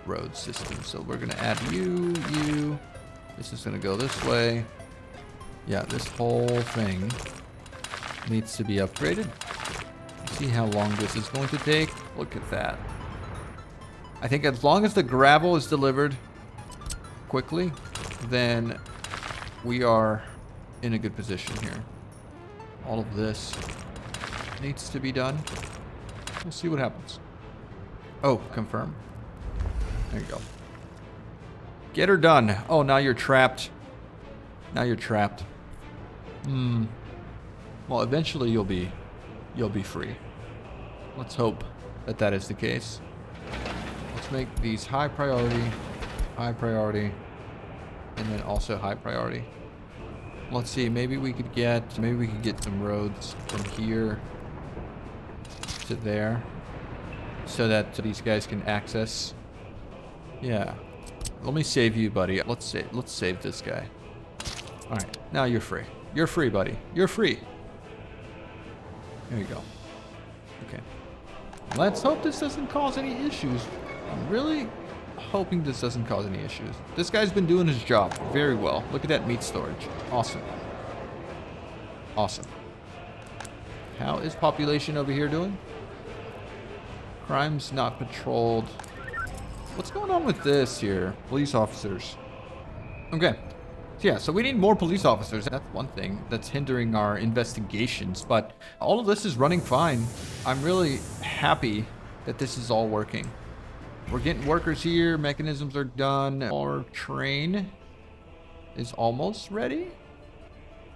road system. So we're going to add you. This is going to go this way. Yeah, this whole thing needs to be upgraded. See how long this is going to take. Look at that. I think as long as the gravel is delivered quickly, then we are in a good position here. All of this needs to be done. We'll see what happens. Oh, confirm. There you go. Get her done. Oh, now you're trapped. Now you're trapped. Well, eventually you'll be free. Let's hope that that is the case. Let's make these high priority, and then also high priority. Let's see, maybe we could get some roads from here to there so that these guys can access. Yeah. Let me save you, buddy. Let's save this guy. All right, now you're free. You're free, buddy. You're free. There you go. Okay. Let's hope this doesn't cause any issues. I'm really hoping this doesn't cause any issues. This guy's been doing his job very well. Look at that meat storage. Awesome. Awesome. How is population over here doing? Crimes not patrolled. What's going on with this here? Police officers. Okay. Yeah, so we need more police officers. That's one thing that's hindering our investigations, but all of this is running fine. I'm really happy that this is all working. We're getting workers here. Mechanisms are done. Our train is almost ready.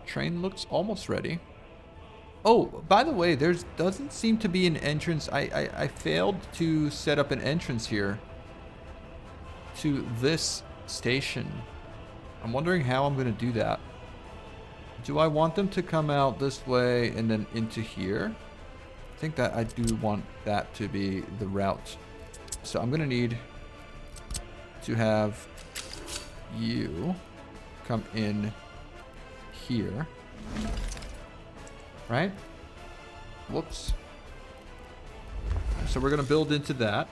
Train looks almost ready. Oh, by the way, there doesn't seem to be an entrance. I failed to set up an entrance here to this station. I'm wondering how I'm going to do that. Do I want them to come out this way and then into here? I think that I do want that to be the route. So I'm going to need to have you come in here. Right? Whoops. So we're going to build into that.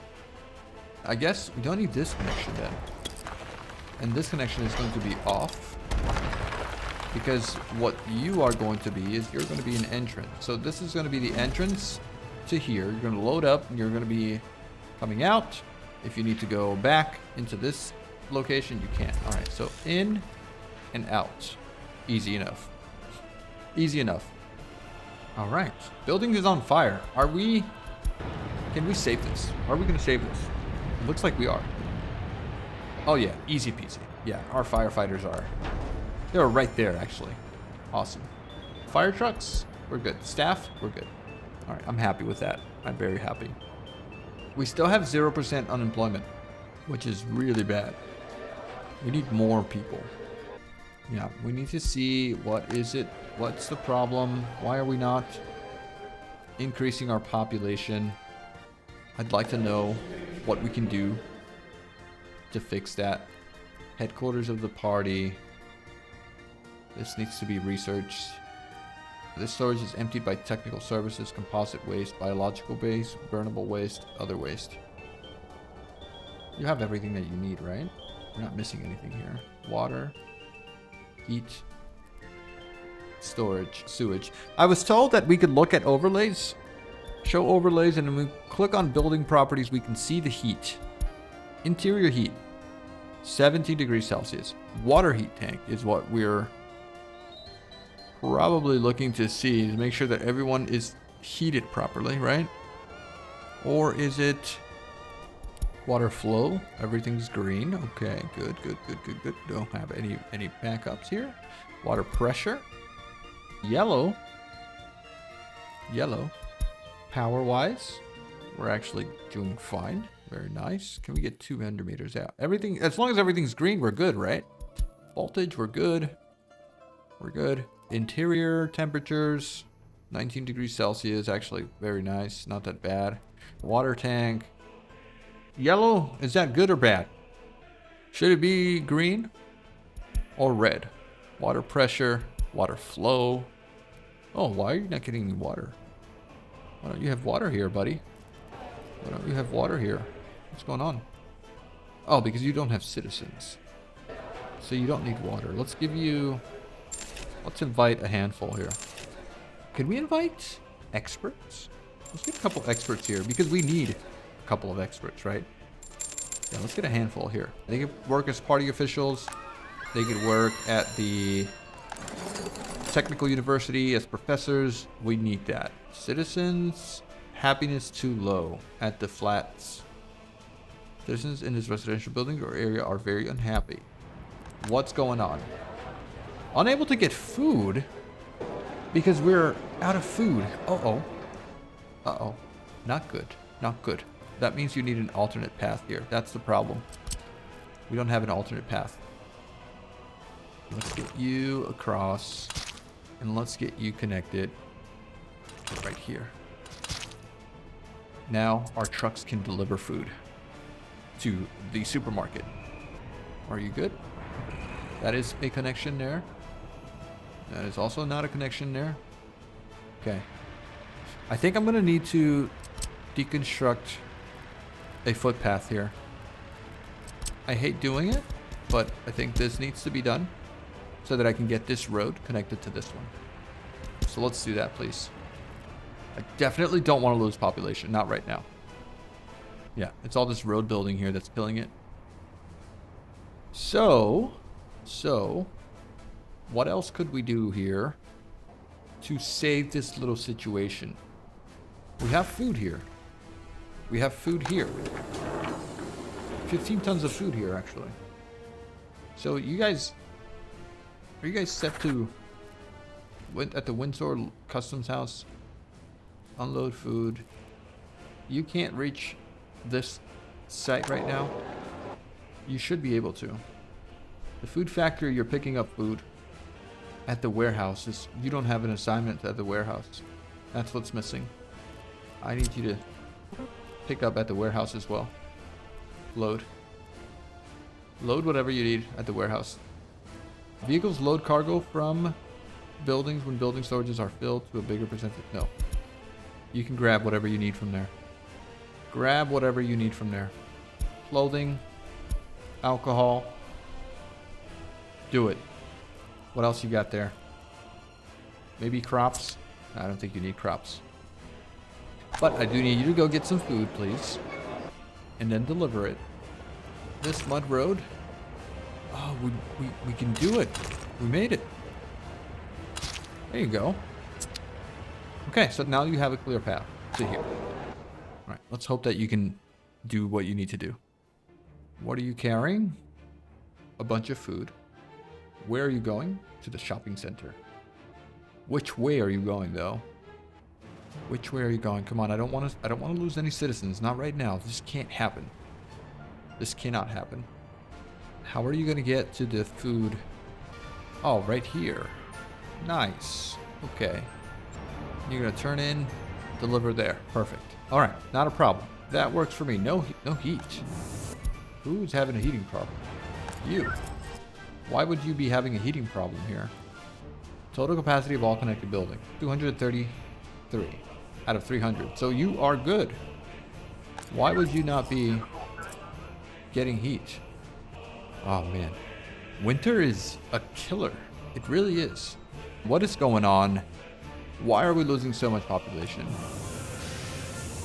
I guess we don't need this connection then. And this connection is going to be off. Because what you are going to be is you're going to be an entrance. So this is going to be the entrance to here. You're going to load up and you're going to be coming out. If you need to go back into this location, you can. All right, so in and out. Easy enough. Easy enough. All right, building is on fire. Can we save this? Are we going to save this? It looks like we are. Oh yeah, easy peasy. Yeah, our firefighters they're right there actually. Awesome. Fire trucks, we're good. Staff, we're good. All right, I'm happy with that. I'm very happy. We still have 0% unemployment, which is really bad. We need more people. Yeah, we need to see what is it? What's the problem? Why are we not increasing our population? I'd like to know what we can do to fix that. Headquarters of the party. This needs to be researched. This storage is emptied by technical services, composite waste, biological waste, burnable waste, other waste. You have everything that you need, right? We're not missing anything here. Water, heat, storage, sewage. I was told that we could look at overlays, show overlays, and when we click on building properties, we can see the heat. Interior heat, 17 degrees Celsius. Water heat tank is what we're probably looking to see to make sure that everyone is heated properly, right? Or is it water flow? Everything's green. Okay, good. Don't have any backups here. Water pressure. Yellow. Power wise, we're actually doing fine. Very nice. Can we get 200 meters out? Everything, as long as everything's green, we're good, right? Voltage, we're good. We're good. Interior temperatures, 19 degrees Celsius. Actually, very nice. Not that bad. Water tank. Yellow, is that good or bad? Should it be green or red? Water pressure, water flow. Oh, why are you not getting any water? Why don't you have water here, buddy? Why don't you have water here? What's going on? Oh, because you don't have citizens. So you don't need water. Let's invite a handful here. Can we invite experts? Let's get a couple experts here because we need a couple of experts, right? Yeah, let's get a handful here. They could work as party officials. They could work at the technical university as professors. We need that. Citizens, happiness too low at the flats. Citizens in this residential building or area are very unhappy. What's going on? Unable to get food because we're out of food. Uh-oh. Not good. That means you need an alternate path here. That's the problem. We don't have an alternate path. Let's get you across. And let's get you connected right here. Now our trucks can deliver food to the supermarket. Are you good? That is a connection there. That is also not a connection there. Okay. I think I'm going to need to deconstruct a footpath here. I hate doing it, but I think this needs to be done so that I can get this road connected to this one. So let's do that, please. I definitely don't want to lose population. Not right now. Yeah, it's all this road building here that's killing it. So, what else could we do here to save this little situation? We have food here. We have food here. 15 tons of food here, actually. So you guys, are you guys set to at the Windsor Customs House? Unload food. You can't reach this site right now. You should be able to. The food factory, you're picking up food. At the warehouse, you don't have an assignment at the warehouse. That's what's missing. I need you to pick up at the warehouse as well. Load. Load whatever you need at the warehouse. Vehicles load cargo from buildings when building storages are filled to a bigger percentage. No. You can grab whatever you need from there. Grab whatever you need from there. Clothing. Alcohol. Do it. What else you got there? Maybe crops? I don't think you need crops. But I do need you to go get some food, please. And then deliver it. This mud road. Oh, we can do it. We made it. There you go. Okay, so now you have a clear path to here. Alright, let's hope that you can do what you need to do. What are you carrying? A bunch of food. Where are you going? To the shopping center. Which way are you going, though? Which way are you going? Come on, I don't want to lose any citizens. Not right now. This can't happen. This cannot happen. How are you going to get to the food? Oh, right here. Nice. Okay. You're going to turn in, deliver there. Perfect. All right, not a problem. That works for me. No heat. Who's having a heating problem? You. Why would you be having a heating problem here? Total capacity of all connected buildings, 233 out of 300. So you are good. Why would you not be getting heat? Oh man. Winter is a killer. It really is. What is going on? Why are we losing so much population?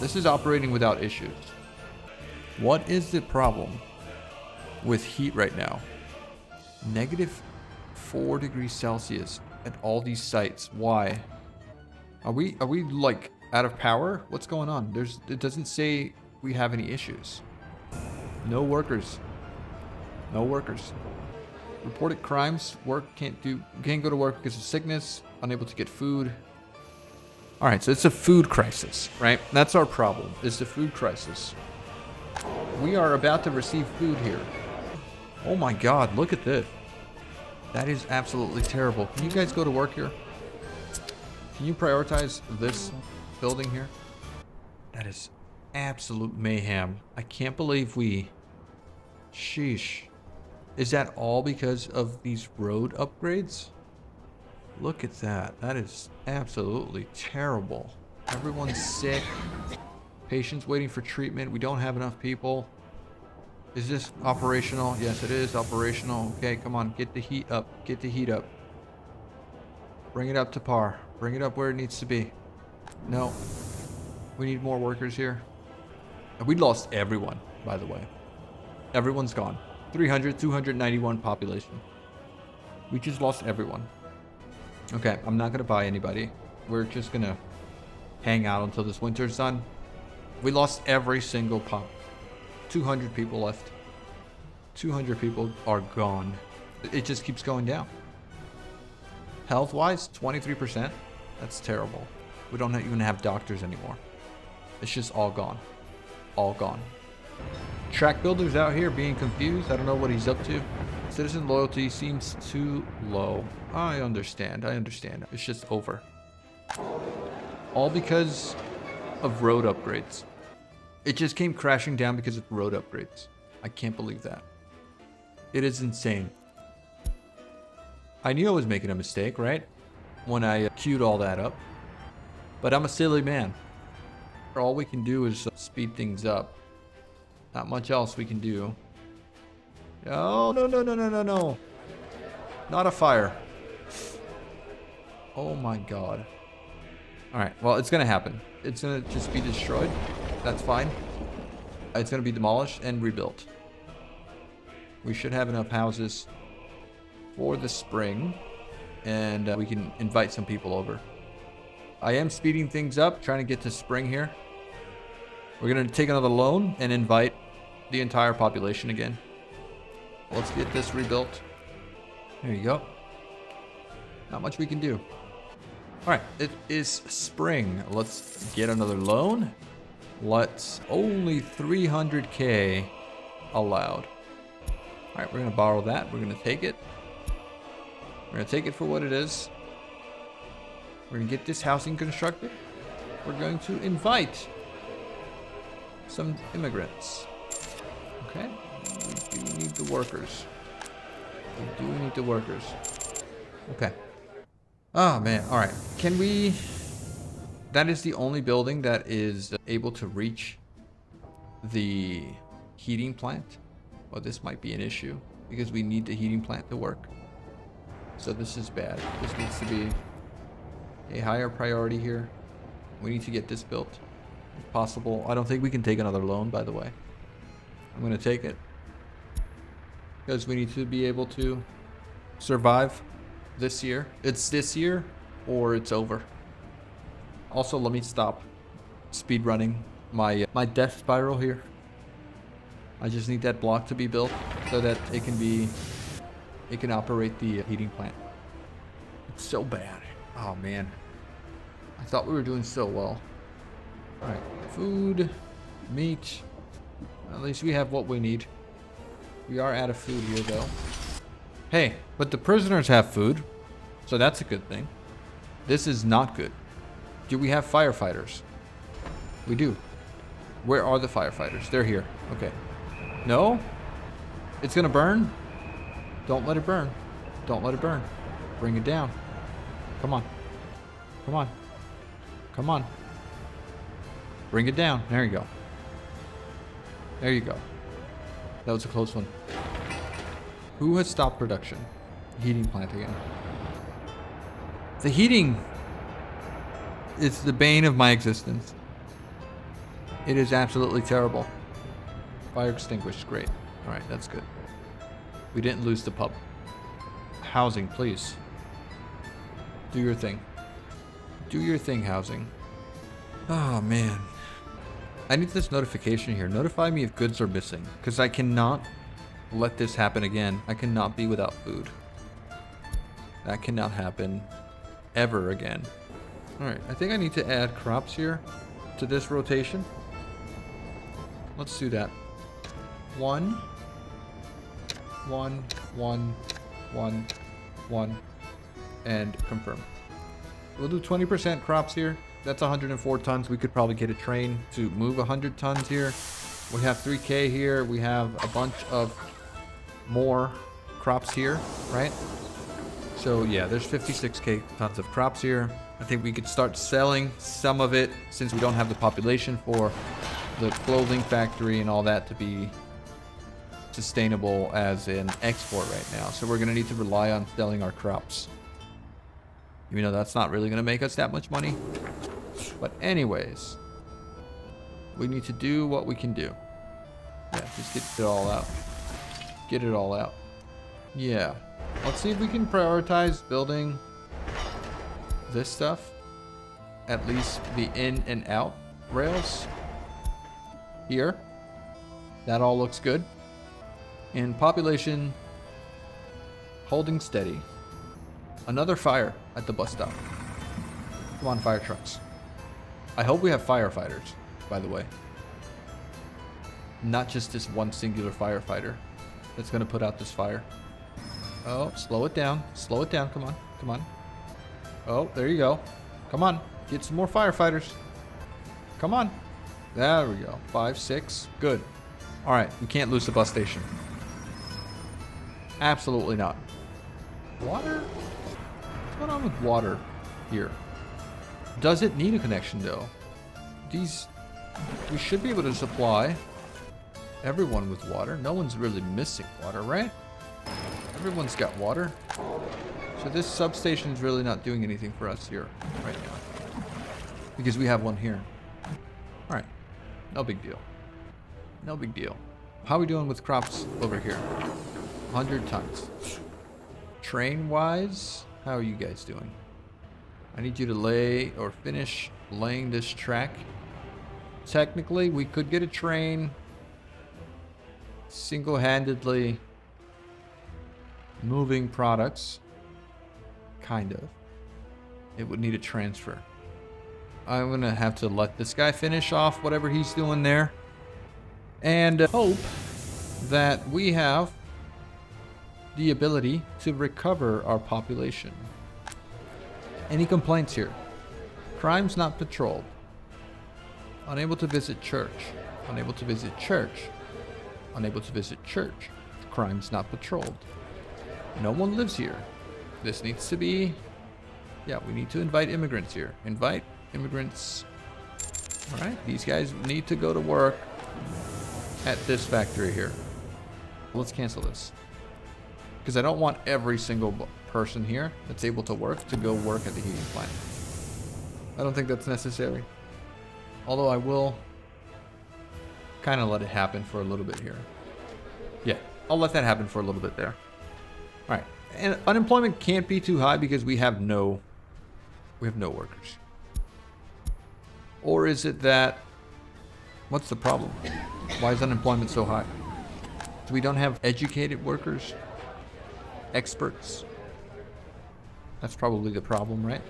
This is operating without issues. What is the problem with heat right now? -4 degrees Celsius at all these sites. Why? Are we like out of power? What's going on? It doesn't say we have any issues. No workers. No workers. Reported crimes. Can't go to work because of sickness. Unable to get food. All right, so it's a food crisis, right? That's our problem. It's the food crisis. We are about to receive food here. Oh my God, look at this. That is absolutely terrible. Can you guys go to work here? Can you prioritize this building here? That is absolute mayhem. I can't believe we... Sheesh. Is that all because of these road upgrades? Look at that. That is absolutely terrible. Everyone's sick. Patients waiting for treatment. We don't have enough people. Is this operational? Yes, it is operational. Okay, come on. Get the heat up. Get the heat up. Bring it up to par. Bring it up where it needs to be. No. We need more workers here. We lost everyone, by the way. Everyone's gone. 291 population. We just lost everyone. Okay, I'm not going to buy anybody. We're just going to hang out until this winter's done. We lost every single pop. 200 people left. 200 people are gone. It just keeps going down. Health-wise, 23%. That's terrible. We don't even have doctors anymore. It's just all gone. all gone. Track builder's out here being confused. I don't know what he's up to. Citizen loyalty seems too low. I understand. It's just over. All because of road upgrades. It just came crashing down because of road upgrades. I can't believe that. It is insane. I knew I was making a mistake, right? When I queued all that up. But I'm a silly man. All we can do is speed things up. Not much else we can do. Oh, no. Not a fire. Oh my god. Alright, well, it's gonna happen. It's gonna just be destroyed. That's fine. It's gonna be demolished and rebuilt. We should have enough houses for the spring. And we can invite some people over. I am speeding things up, trying to get to spring here. We're gonna take another loan and invite the entire population again. Let's get this rebuilt. There you go. Not much we can do. Alright, it is spring. Let's get another loan. Let's only 300k allowed. Alright, we're gonna borrow that. We're gonna take it. We're gonna take it for what it is. We're gonna get this housing constructed. We're going to invite some immigrants. Okay, we do need the workers. Okay. Oh man, alright. Can we... That is the only building that is able to reach the heating plant. Well, this might be an issue because we need the heating plant to work. So this is bad. This needs to be a higher priority here. We need to get this built if possible. I don't think we can take another loan, by the way. I'm going to take it because we need to be able to survive this year. It's this year or it's over. Also, let me stop speed running my death spiral here. I just need that block to be built so that it can operate the heating plant. It's so bad. Oh man, I thought we were doing so well. All right, food, meat. At least we have what we need. We are out of food here though. Hey, but the prisoners have food, so that's a good thing. This is not good. Do we have firefighters? We do. Where are the firefighters? They're here. Okay. No? It's gonna burn? Don't let it burn. Don't let it burn. Bring it down. Come on. Come on. Come on. Bring it down. There you go. There you go. That was a close one. Who has stopped production? Heating plant again. The heating is the bane of my existence. It is absolutely terrible. Fire extinguished. Great. Alright, that's good. We didn't lose the pub. Housing, please. Do your thing. Do your thing, housing. Oh, man. I need this notification here. Notify me if goods are missing. Because I cannot let this happen again. I cannot be without food. That cannot happen ever again. Alright, I think I need to add crops here to this rotation. Let's do that. 1, 1, 1, 1, 1, and confirm. We'll do 20% crops here. That's 104 tons. We could probably get a train to move 100 tons here. We have 3K here. We have a bunch of more crops here, right? So yeah, there's 56K tons of crops here. I think we could start selling some of it since we don't have the population for the clothing factory and all that to be sustainable as an export right now. So we're going to need to rely on selling our crops. Even though that's not really going to make us that much money. But anyways, we need to do what we can do. Yeah, just get it all out. Get it all out. Yeah. Let's see if we can prioritize building this stuff. At least the in and out rails. Here. That all looks good. And population holding steady. Another fire at the bus stop. Come on, fire trucks. I hope we have firefighters, by the way. Not just this one singular firefighter that's going to put out this fire. Oh, slow it down. Slow it down. Come on. Come on. Oh, there you go. Come on. Get some more firefighters. Come on. There we go. 5, 6. Good. All right. We can't lose the bus station. Absolutely not. Water? What's going on with water here? Does it need a connection, though? We should be able to supply everyone with water. No one's really missing water, right? Everyone's got water. So this substation is really not doing anything for us here right now. Because we have one here. Alright. No big deal. No big deal. How are we doing with crops over here? 100 tons. Train-wise, how are you guys doing? I need you to lay or finish laying this track. Technically, we could get a train single-handedly moving products. Kind of. It would need a transfer. I'm gonna have to let this guy finish off whatever he's doing there. And hope that we have the ability to recover our population. Any complaints here? Crimes not patrolled. Unable to visit church. Unable to visit church. Unable to visit church. Crimes not patrolled. No one lives here. This needs to be... Yeah, we need to invite immigrants here. Invite immigrants. Alright, these guys need to go to work at this factory here. Let's cancel this. Because I don't want every single person here that's able to work to go work at the heating plant. I don't think that's necessary. Although I will kind of let it happen for a little bit here. Yeah, I'll let that happen for a little bit there. Alright, and unemployment can't be too high because we have no workers. Or is it that, what's the problem? Why is unemployment so high? So we don't have educated workers? Experts? That's probably the problem, right?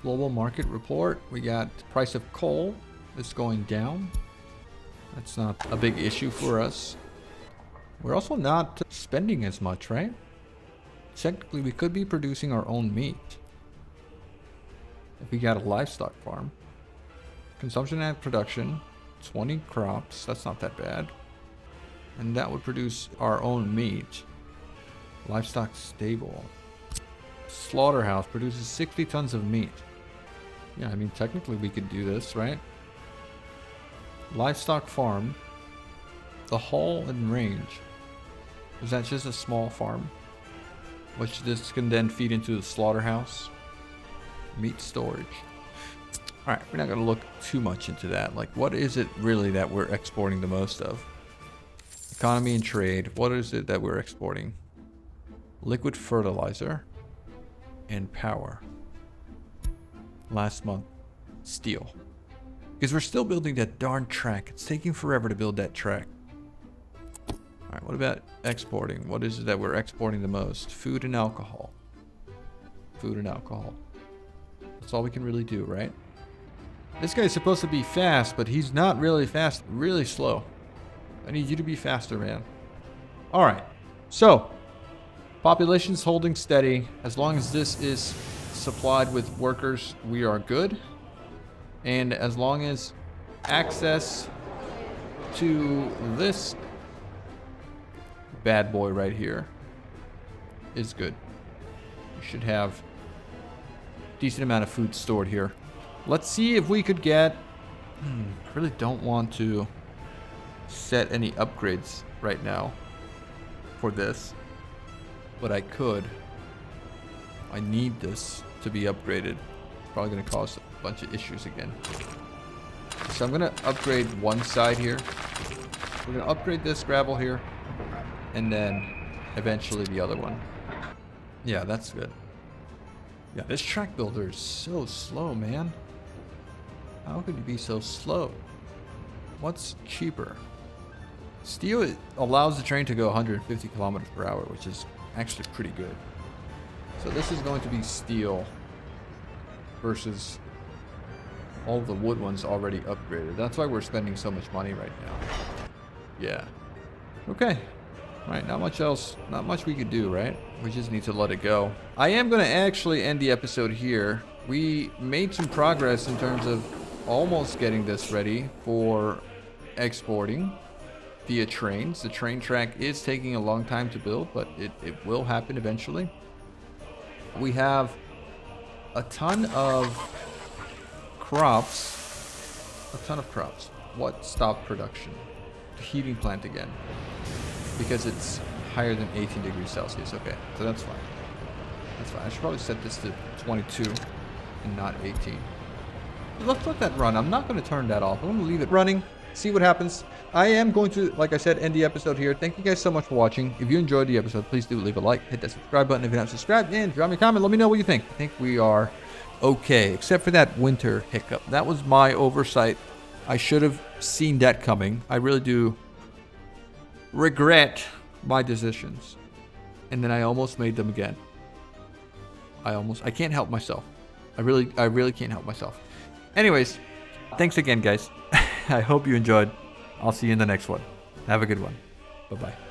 Global market report. We got price of coal is going down. That's not a big issue for us. We're also not spending as much, right? Technically, we could be producing our own meat. If we got a livestock farm. Consumption and production. 20 crops. That's not that bad. And that would produce our own meat. Livestock stable. Slaughterhouse produces 60 tons of meat. Yeah, I mean, technically we could do this, right? Livestock farm. The haul and range. Is that just a small farm? Which this can then feed into the slaughterhouse. Meat storage. Alright, we're not going to look too much into that. Like, what is it really that we're exporting the most of? Economy and trade. What is it that we're exporting? Liquid fertilizer. And power. Last month. Steel. Because we're still building that darn track. It's taking forever to build that track. Alright, what about exporting? What is it that we're exporting the most? Food and alcohol. Food and alcohol. That's all we can really do, right? This guy's supposed to be fast, but he's not really fast. Really slow. I need you to be faster, man. Alright. So, population's holding steady. As long as this is supplied with workers, we are good. And as long as access to this bad boy right here is good. We should have a decent amount of food stored here. Let's see if we could get... I really don't want to set any upgrades right now for this. But I could. I need this to be upgraded. It's probably going to cause a bunch of issues again. So I'm going to upgrade one side here. We're going to upgrade this gravel here. And then eventually the other one. Yeah, that's good. Yeah, this track builder is so slow, man. How could you be so slow? What's cheaper? Steel allows the train to go 150 kilometers per hour, which is actually pretty good. So this is going to be steel versus all the wood ones already upgraded. That's why we're spending so much money right now. Yeah. Okay. Right, not much else, not much we could do, right? We just need to let it go. I am going to actually end the episode here. We made some progress in terms of almost getting this ready for exporting via trains. The train track is taking a long time to build, but it will happen eventually. We have a ton of crops. What stopped production? The heating plant again. Because it's higher than 18 degrees Celsius. Okay, so that's fine. That's fine. I should probably set this to 22 and not 18. Let's let that run. I'm not going to turn that off. I'm going to leave it running, see what happens. I am going to, like I said, end the episode here. Thank you guys so much for watching. If you enjoyed the episode, please do leave a like, hit that subscribe button if you're not subscribed, and drop me a comment. Let me know what you think. I think we are okay, except for that winter hiccup. That was my oversight. I should have seen that coming. I really do regret my decisions, and then I almost made them again. I can't help myself. I really can't help myself. Anyways, thanks again, guys. I hope you enjoyed. I'll see you in the next one. Have a good one. Bye-bye.